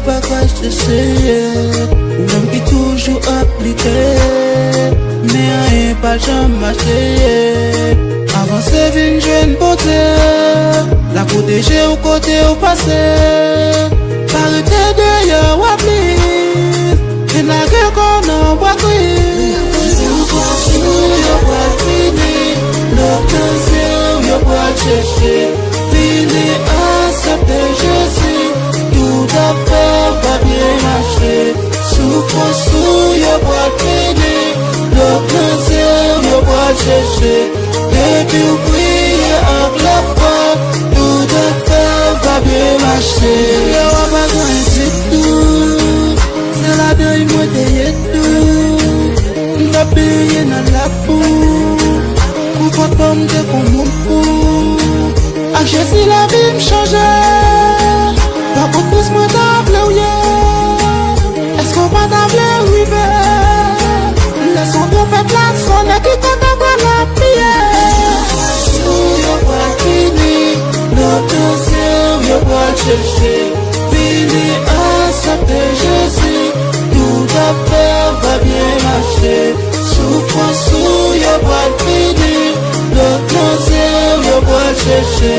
bagages d'essayer, ou même qui toujours appliqué, mais rien pas jamais acheté. Avancer une jeune beauté, la protéger au côté au passé, parler d'ailleurs ou please, et n'a que qu'on en voit gris. Y'a pas fini, l'occasion y'a pas cherché, fini à s'appeler Jésus, tout à fait va bien marcher. Souffrance y'a pas fini, l'occasion y'a pas cherché, et puis prier à la foi, tout à fait va bien marcher. Y'a pas besoin de tout, c'est la deuil moi de tout, n'a payé dans la peau, pour pas tomber comme mon fou. A Jésus la vie me changeait, pas pour plus moi t'avler, est-ce qu'on va t'avler, oui, mais laissons ton fait la sonne qui compte à la prière. Y'a pas fini, notre Dieu, y'a pas cherché, fini à s'appeler Jésus, tout à fait va bien marcher. Souffrance, y'a pas fini, notre Dieu, y'a pas cherché,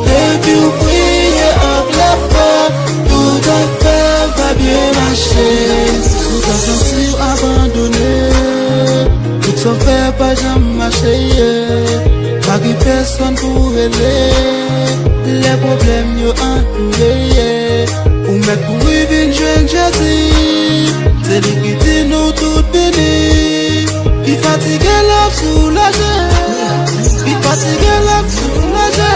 et puis prier à la foi, tout à fait va bien marcher. Tout à sentir abandonné, tout s'en fait pas jamais marcher, pas que personne pour aider, les problèmes y'a entouré, ou mettre pour vivre une jeune Jésus, c'est lui qui dit nous tout bénis, il fatigue l'homme soulagé, il fatigue l'homme soulagé.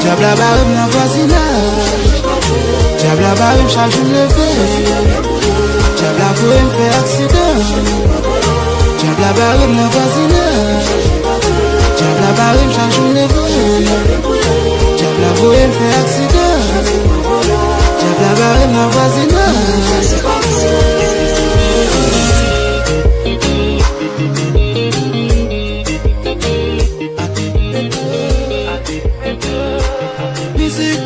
Diable barre dans voisinage, diable barre charge levé, diable barre fait accident, diable barre dans voisinage, diable barre charge levé, diable barre fait accident, diable barre dans voisinage. Music